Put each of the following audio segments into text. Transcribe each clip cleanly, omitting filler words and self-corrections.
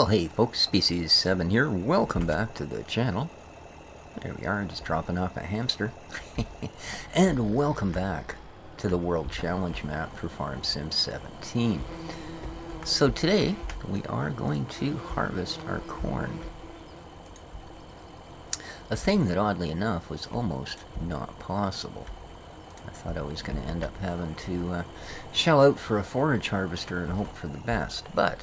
Well, hey folks, Species 7 here. Welcome back to the channel. There we are, just dropping off a hamster. And welcome back to the World Challenge map for Farm Sim 17. So today, we are going to harvest our corn. A thing that, oddly enough, was almost not possible. I thought I was going to end up having to shell out for a forage harvester and hope for the best, but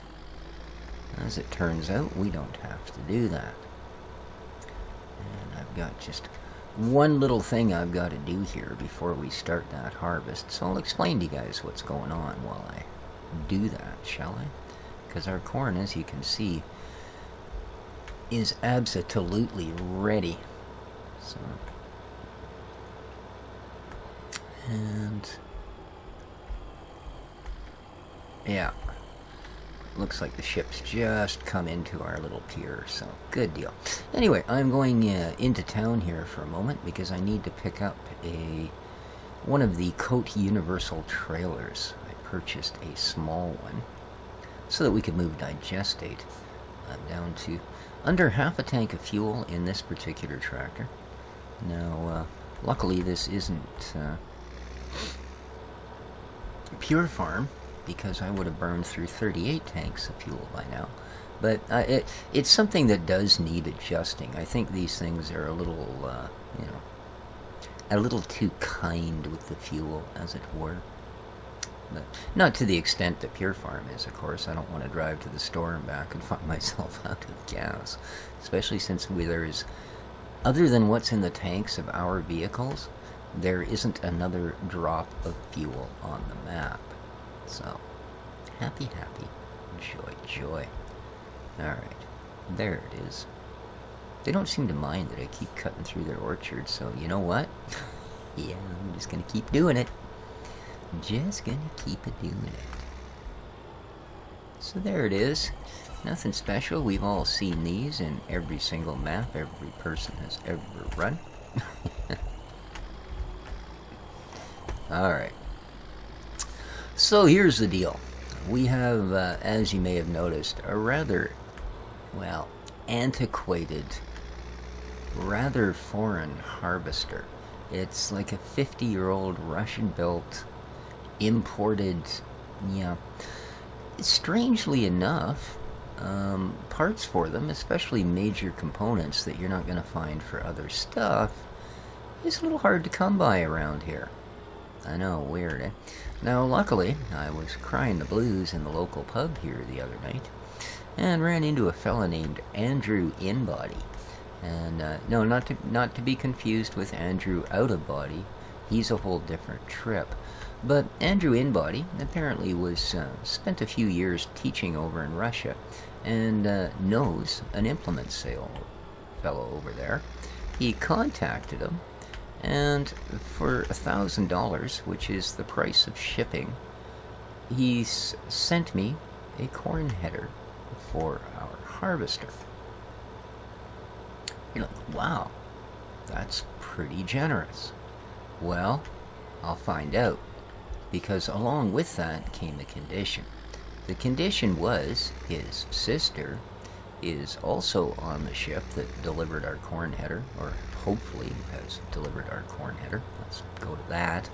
as it turns out, we don't have to do that. And I've got just one little thing I've got to do here before we start that harvest, so I'll explain to you guys what's going on while I do that, shall I? Because our corn, as you can see, is absolutely ready. So, and yeah, looks like the ship's just come into our little pier, so good deal. Anyway, I'm going into town here for a moment because I need to pick up one of the Coat Universal trailers. I purchased a small one so that we could move digestate down to under half a tank of fuel in this particular tractor. Now, luckily this isn't Pure Farm, because I would have burned through 38 tanks of fuel by now. But it's something that does need adjusting. I think these things are a little, you know, a little too kind with the fuel, as it were. But not to the extent that Pure Farm is, of course. I don't want to drive to the store and back and find myself out of gas. Especially since there is, other than what's in the tanks of our vehicles, there isn't another drop of fuel on the map. So, happy, joy, joy. Alright, there it is. They don't seem to mind that I keep cutting through their orchard, so you know what? Yeah, I'm just gonna keep doing it. Just gonna keep it doing it. So there it is. Nothing special. We've all seen these in every single map every person has ever run. Alright. So here's the deal. We have, as you may have noticed, a rather, well, antiquated, rather foreign harvester. It's like a 50-year-old Russian-built, imported, yeah. Strangely enough, parts for them, especially major components that you're not going to find for other stuff, is a little hard to come by around here. I know, weird, eh? Now, luckily, I was crying the blues in the local pub here the other night, and ran into a fella named Andrew Inbody. And, no, not to be confused with Andrew Out of Body. He's a whole different trip. But Andrew Inbody apparently was, spent a few years teaching over in Russia, and, knows an implement sale fellow over there. He contacted him, and for $1,000, which is the price of shipping, he's sent me a corn header for our harvester. You're like, wow, that's pretty generous. Well, I'll find out, because along with that came a condition. The condition was his sister is also on the ship that delivered our corn header, or hopefully has delivered our corn header. Let's go to that.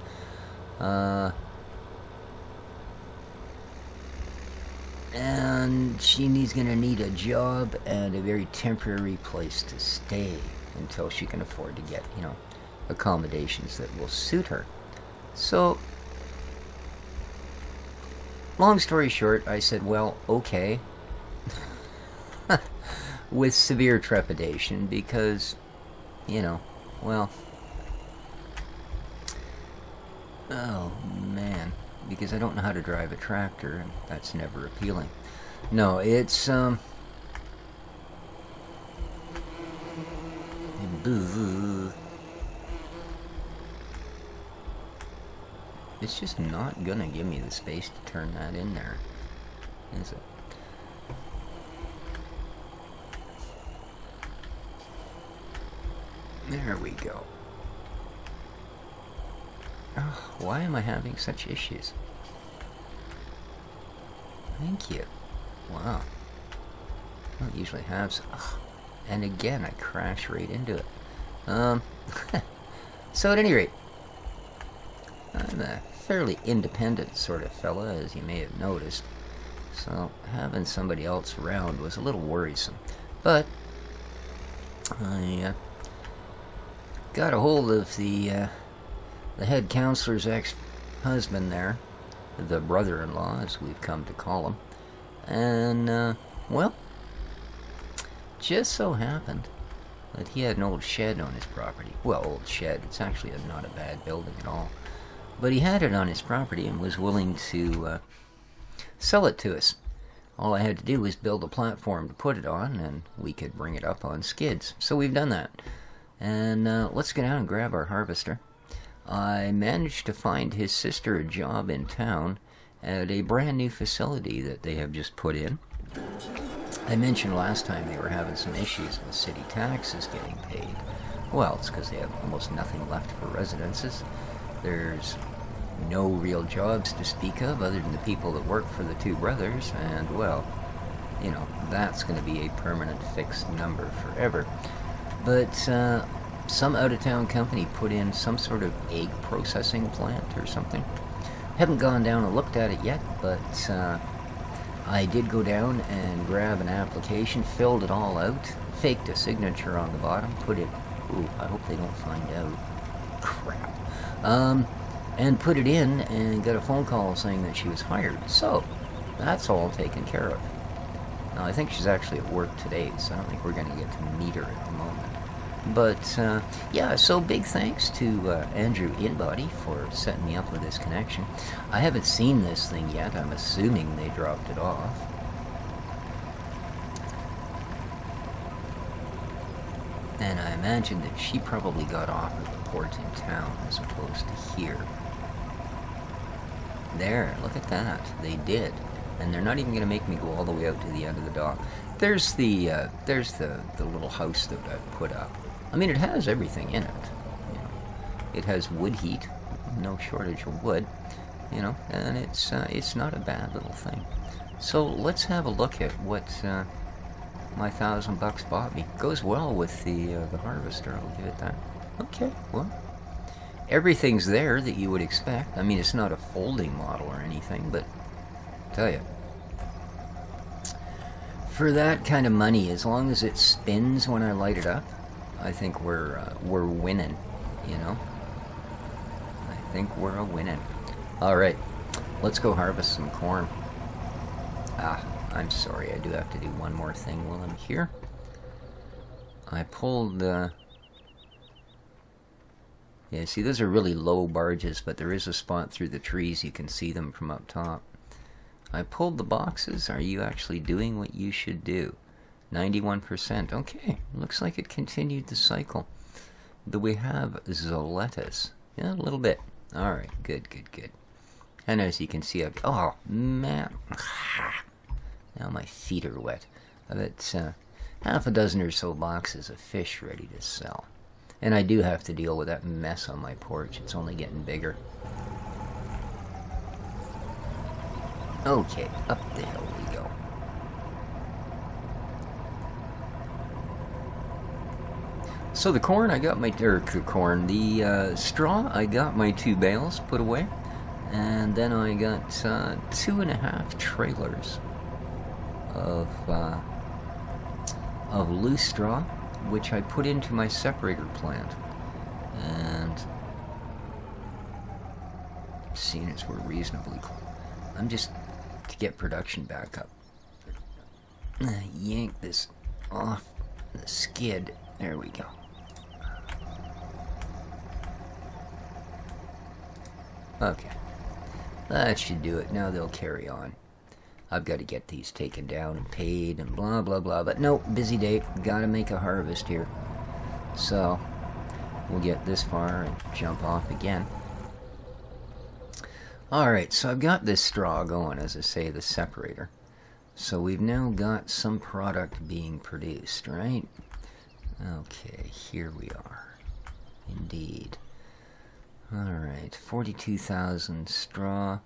And she's gonna need a job and a very temporary place to stay until she can afford to get, you know, accommodations that will suit her. So, long story short, I said, well, okay. With severe trepidation, because, you know, well, oh man, because I don't know how to drive a tractor, and that's never appealing. No, it's, it's just not gonna give me the space to turn that in there, is it? There we go. Oh, why am I having such issues? Thank you. Wow. I don't usually have some. Oh, and again, I crash right into it. So at any rate, I'm a fairly independent sort of fella, as you may have noticed. So having somebody else around was a little worrisome. But I got a hold of the head counselor's ex-husband there, the brother-in-law, as we've come to call him. And, well, just so happened that he had an old shed on his property. Well, old shed. It's actually not a bad building at all. But he had it on his property and was willing to sell it to us. All I had to do was build a platform to put it on, and we could bring it up on skids. So we've done that. And let's go down and grab our harvester. I managed to find his sister a job in town at a brand new facility that they have just put in. I mentioned last time they were having some issues with city taxes getting paid. Well, it's because they have almost nothing left for residences. There's no real jobs to speak of other than the people that work for the two brothers, and, well, you know, that's going to be a permanent fixed number forever. But some out-of-town company put in some sort of egg processing plant or something. Haven't gone down and looked at it yet, but I did go down and grab an application, filled it all out, faked a signature on the bottom, put it... Ooh, I hope they don't find out. Crap. And put it in and got a phone call saying that she was hired. So, that's all taken care of. Now, I think she's actually at work today, so I don't think we're going to get to meet her at the moment. But, yeah, so big thanks to Andrew Inbody for setting me up with this connection. I haven't seen this thing yet. I'm assuming they dropped it off. And I imagine that she probably got off at the port in town as opposed to here. There, look at that. They did. And they're not even going to make me go all the way out to the end of the dock. There's the little house that got put up. I mean, it has everything in it. You know, it has wood heat, no shortage of wood. You know, and it's not a bad little thing. So let's have a look at what my $1,000 bought me. Goes well with the harvester. I'll give it that. Okay, well, everything's there that you would expect. I mean, it's not a folding model or anything, but I'll tell you, for that kind of money, as long as it spins when I light it up, I think we're winning, you know? I think we're winning. Alright, let's go harvest some corn. I'm sorry, I do have to do one more thing while I'm here. I pulled, yeah, see, those are really low barges, but there is a spot through the trees, you can see them from up top. I pulled the boxes. Are you actually doing what you should do? 91%. Okay, looks like it continued the cycle. Do we have Zoletus? Yeah, a little bit. Alright, good, good, good. And as you can see, oh, man. Now my feet are wet. I've got half a dozen or so boxes of fish ready to sell. And I do have to deal with that mess on my porch. It's only getting bigger. Okay, up the hill we go. So the corn, I got my, the straw, I got my 2 bales put away. And then I got 2.5 trailers of loose straw, which I put into my separator plant. And seeing as we're reasonably close, I'm just to get production back up. Yank this off the skid. There we go. Okay. That should do it. Now they'll carry on. I've got to get these taken down and paid and blah blah blah. But no, busy day. Gotta make a harvest here. So we'll get this far and jump off again. Alright, so I've got this straw going, as I say, the separator. So we've now got some product being produced, right? Okay, here we are. Indeed. Alright, 42,000 straw.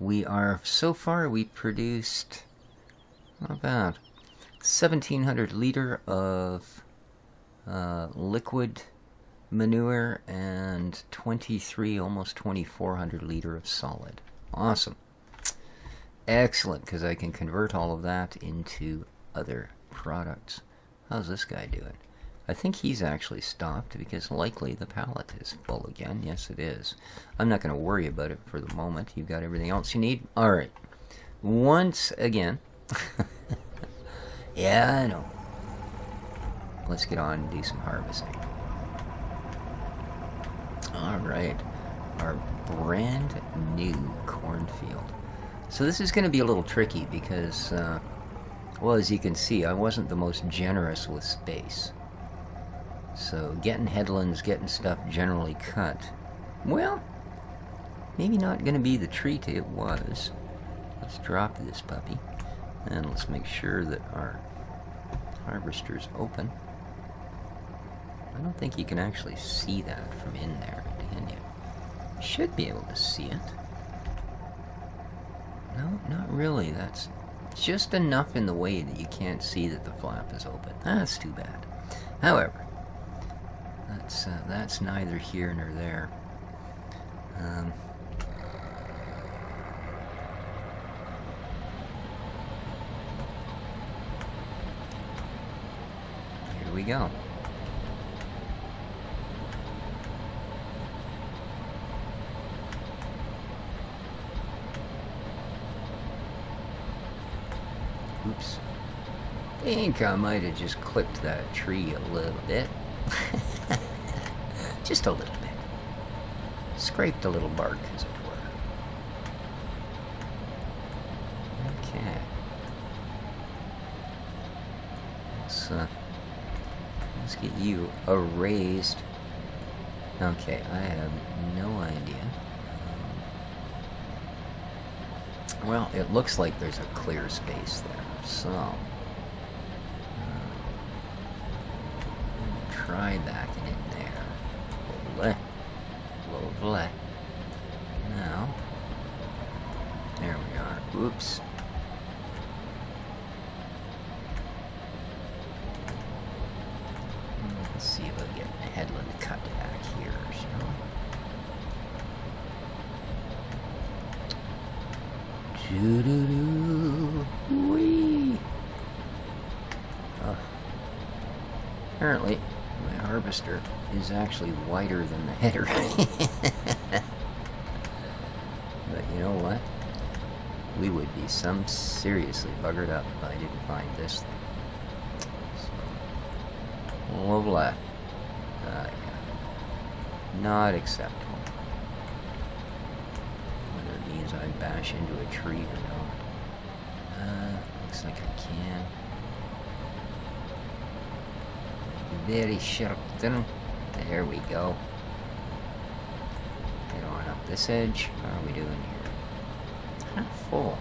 We are, so far we produced, not bad, 1,700 liter of liquid manure and 23, almost 2,400 liter of solid. Awesome. Excellent, because I can convert all of that into other products. How's this guy doing? I think he's actually stopped because likely the pallet is full again. Yes, it is. I'm not going to worry about it for the moment. You've got everything else you need? Alright. Once again. Yeah, I know. Let's get on and do some harvesting. Alright. Our brand new cornfield. So this is going to be a little tricky because, well, as you can see, I wasn't the most generous with space. So getting headlands, getting stuff generally cut, well, maybe not going to be the treat it was. Let's drop this puppy, and let's make sure that our harvester's open. I don't think you can actually see that from in there, can you? You should be able to see it. No, not really. That's just enough in the way that you can't see that the flap is open. That's too bad. However, that's neither here nor there. Here we go. Oops. I think I might have just clipped that tree a little bit. Just a little bit. Scraped a little bark, as it were. Okay. Let's get you erased. Okay, I have no idea. Well, it looks like there's a clear space there, so try backing in there. Lovely. Now, there we are. Oops. Let's see if I get a headland cut back here, so. Doo-doo-doo. Whee! Apparently, my harvester is actually wider than the header. But you know what? We would be some seriously buggered up if I didn't find this thing. So, lovely. Yeah. Not acceptable. Whether it means I bash into a tree or not. Looks like I can. Very sharp. There we go. Head on up this edge. How are we doing here? Half full.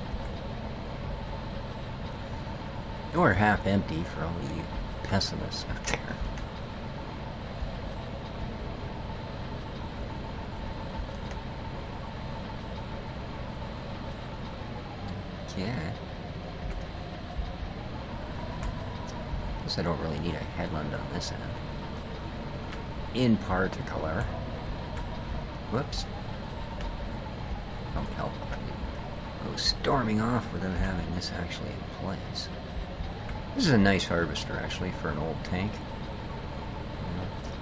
Or half empty for all of you pessimists out there. Okay. I don't really need a headland on this end. In particular. Whoops. Don't help if I didn't go storming off without having this actually in place. This is a nice harvester actually for an old tank.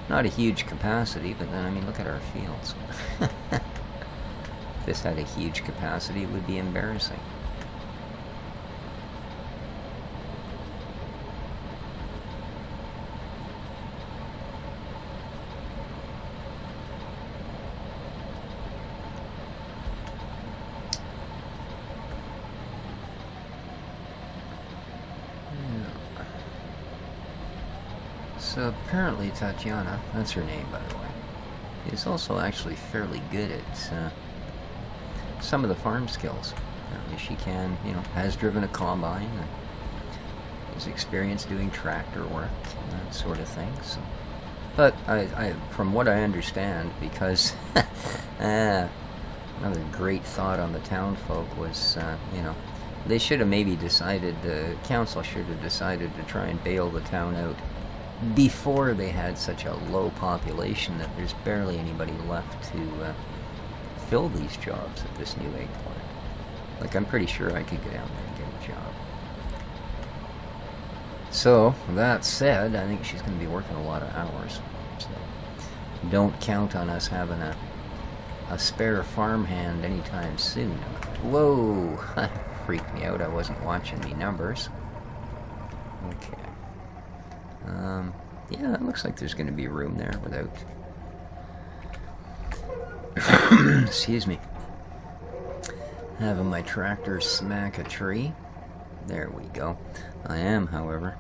Not a huge capacity, but then I mean look at our fields. If this had a huge capacity, it would be embarrassing. So apparently Tatiana, that's her name by the way, is also actually fairly good at some of the farm skills. Apparently she can, you know, has driven a combine and is experienced doing tractor work and that sort of thing. So, but I from what I understand, because another great thought on the town folk was, you know, They should have maybe decided, the council should have decided to try and bail the town out before they had such a low population that there's barely anybody left to fill these jobs at this new egg plant. Like, I'm pretty sure I could go down there and get a job. So, that said, I think she's going to be working a lot of hours. So, don't count on us having a spare farmhand anytime soon. Whoa! That freaked me out. I wasn't watching me numbers. Okay. Yeah, it looks like there's going to be room there without... Excuse me. Having my tractor smack a tree. There we go. I am, however,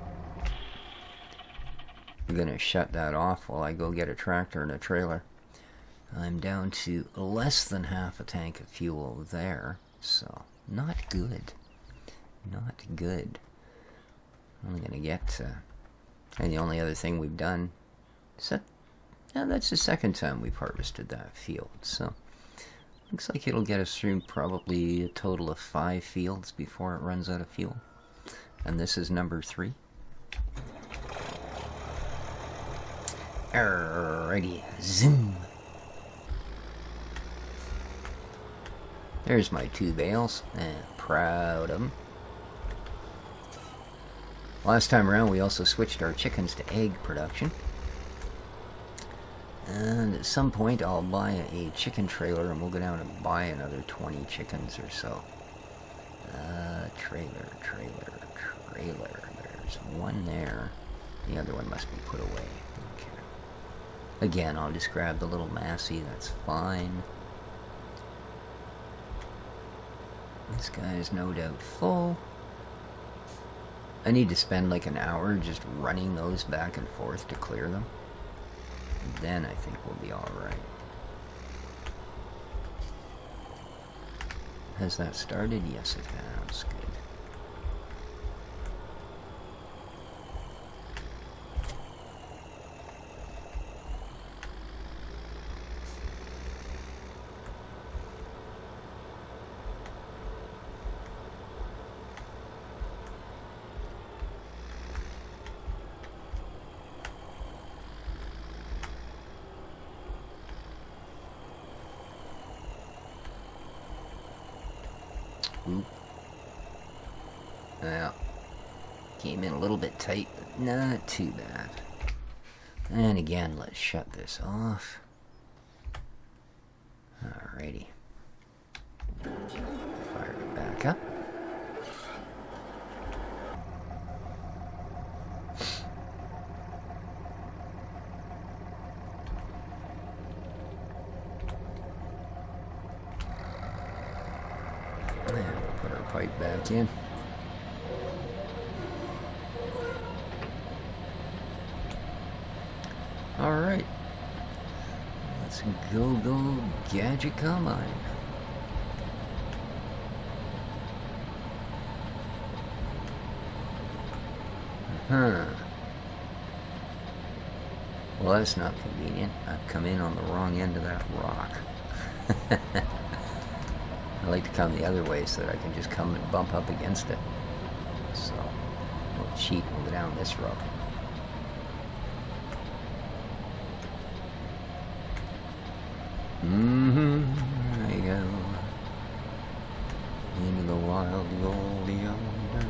going to shut that off while I go get a tractor and a trailer. I'm down to less than half a tank of fuel there, so not good. Not good. I'm going to get... and the only other thing we've done is that... Yeah, that's the second time we've harvested that field, so... Looks like it'll get us through probably a total of 5 fields before it runs out of fuel. And this is number 3. Alrighty, zoom. There's my 2 bales. Proud of them. Last time around we also switched our chickens to egg production. And at some point I'll buy a chicken trailer and we'll go down and buy another 20 chickens or so. Trailer. There's one there. The other one must be put away. Okay. Again, I'll just grab the little Massey, that's fine. This guy is no doubt full. I need to spend like an hour just running those back and forth to clear them. Then I think we'll be alright. Has that started? Yes, it has. Good. Oop. Well, came in a little bit tight, but not too bad. And again, let's shut this off. Alrighty. Fire it back up. Pipe back in. Alright. Let's go Gadget Combine. Well, that's not convenient. I've come in on the wrong end of that rock. I like to come the other way so that I can just come and bump up against it. So, we'll cheat and we'll go down this road. There you go. Into the wild world yonder.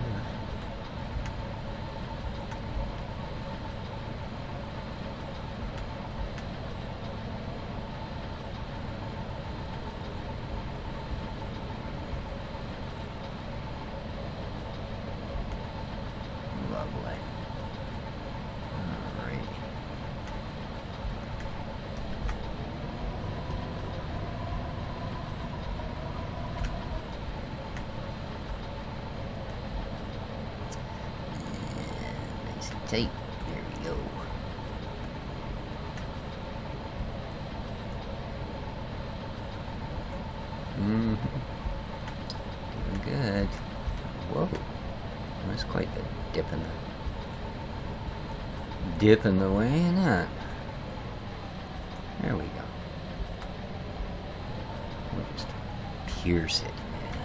Tape. There we go. Doing good. Whoa. That's quite the dip in the way, isn't it? There we go. We'll just pierce it, man.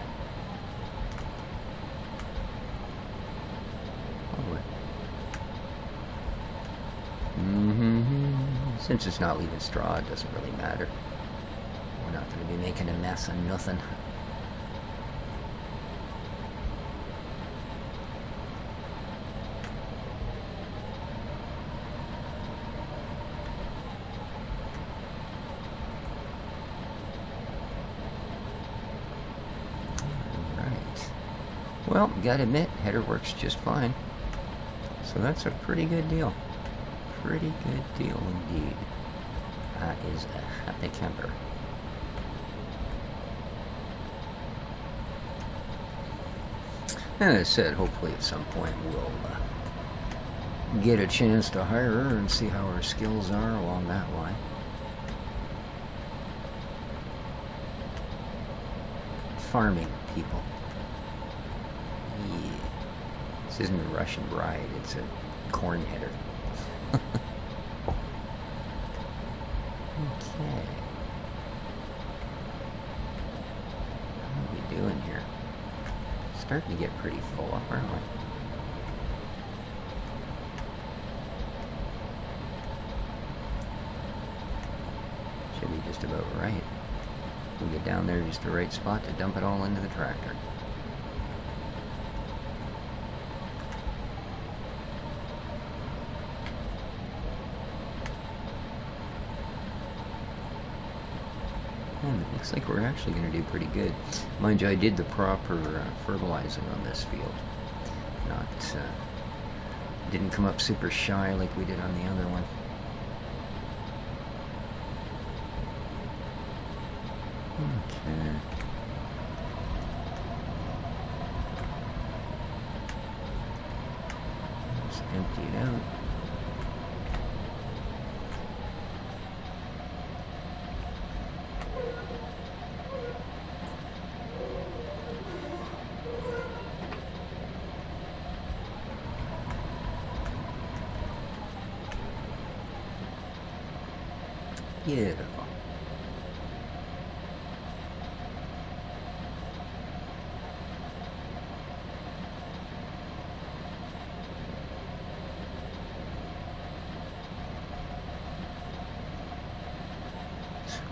Since it's not leaving straw, it doesn't really matter. We're not going to be making a mess of nothing. Well, gotta admit, header works just fine. So that's a pretty good deal. Pretty good deal indeed. That is a happy camper. And as I said, hopefully at some point we'll get a chance to hire her and see how her skills are along that line. Farming people. Yeah. This isn't a Russian bride, it's a corn header. Okay. What are we doing here? Starting to get pretty full up, aren't we? Should be just about right. We'll get down there just the right spot to dump it all into the tractor. Looks like we're actually going to do pretty good. Mind you, I did the proper fertilizing on this field. Didn't come up super shy like we did on the other one. Okay. Just empty it out. Beautiful.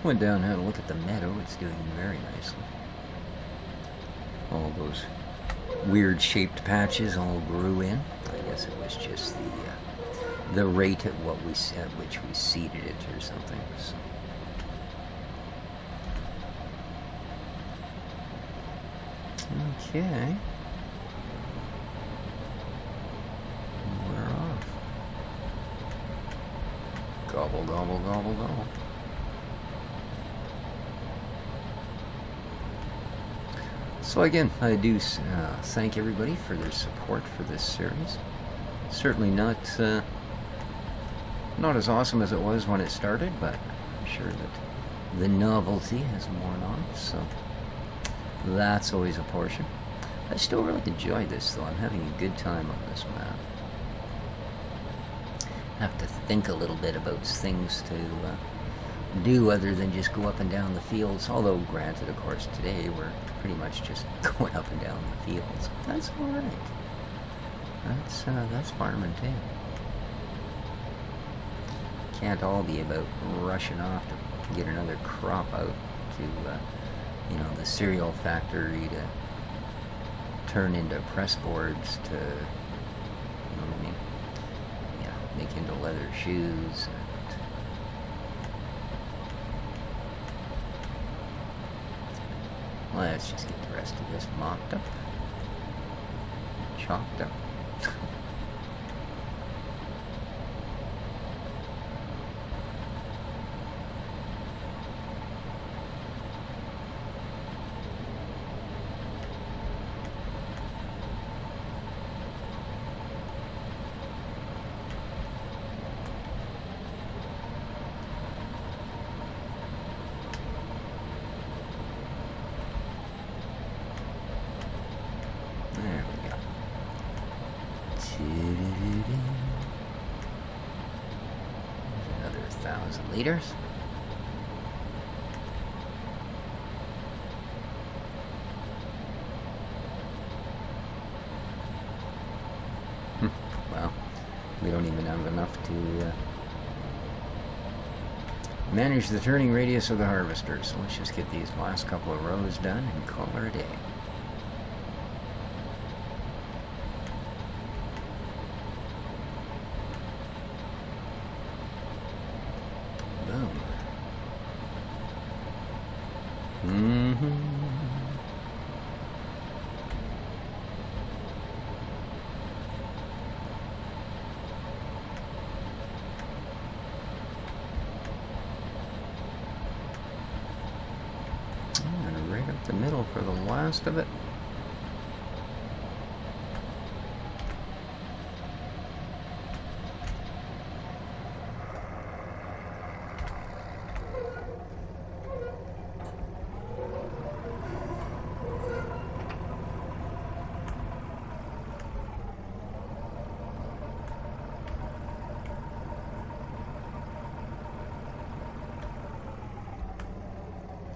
Went down and had a look at the meadow. It's doing very nicely. All those weird shaped patches all grew in. I guess it was just the rate at which we seeded it or something. So. Okay. We're off. Gobble, gobble, gobble, gobble. So again, I do thank everybody for their support for this series. Certainly not as awesome as it was when it started, but I'm sure that the novelty has worn off, so that's always a portion. I still really enjoy this, though. I'm having a good time on this map. I have to think a little bit about things to do other than just go up and down the fields, although granted, of course, today we're pretty much just going up and down the fields. That's all right. That's farming too. Can't all be about rushing off to get another crop out to, the cereal factory to turn into press boards to, yeah, make into leather shoes. Let's just get the rest of this mopped up, chopped up. There we go. Another 1,000 liters. Well, we don't even have enough to Manage the turning radius of the harvester. So let's just get these last couple of rows done and call her a day. Boom. And right up the middle for the last of it.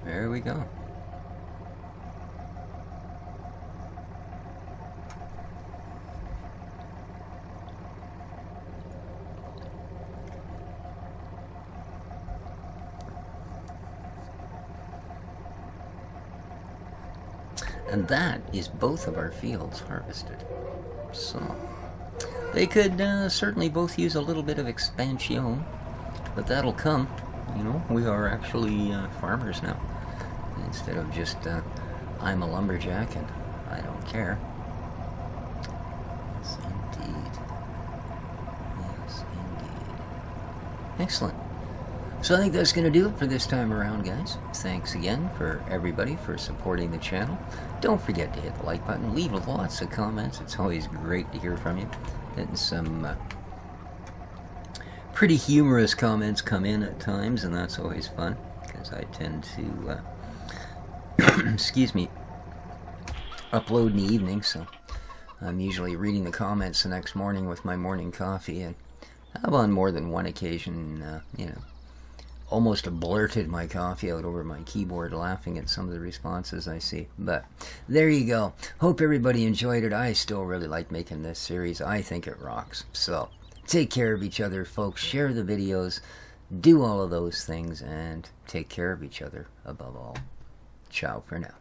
There we go. And that is both of our fields harvested. So they could certainly both use a little bit of expansion, but that'll come. You know, we are actually farmers now, instead of just I'm a lumberjack and I don't care. Yes, indeed. Yes, indeed. Excellent. So I think that's going to do it for this time around, guys. Thanks again for everybody for supporting the channel. Don't forget to hit the like button. Leave lots of comments. It's always great to hear from you. Getting some pretty humorous comments come in at times, and that's always fun, because I tend to, excuse me, upload in the evening, so I'm usually reading the comments the next morning with my morning coffee, and I've on more than one occasion, you know, almost blurted my coffee out over my keyboard laughing at some of the responses I see. But there you go. Hope everybody enjoyed it. I still really like making this series. I think it rocks. So take care of each other, folks. Share the videos. Do all of those things. And take care of each other above all. Ciao for now.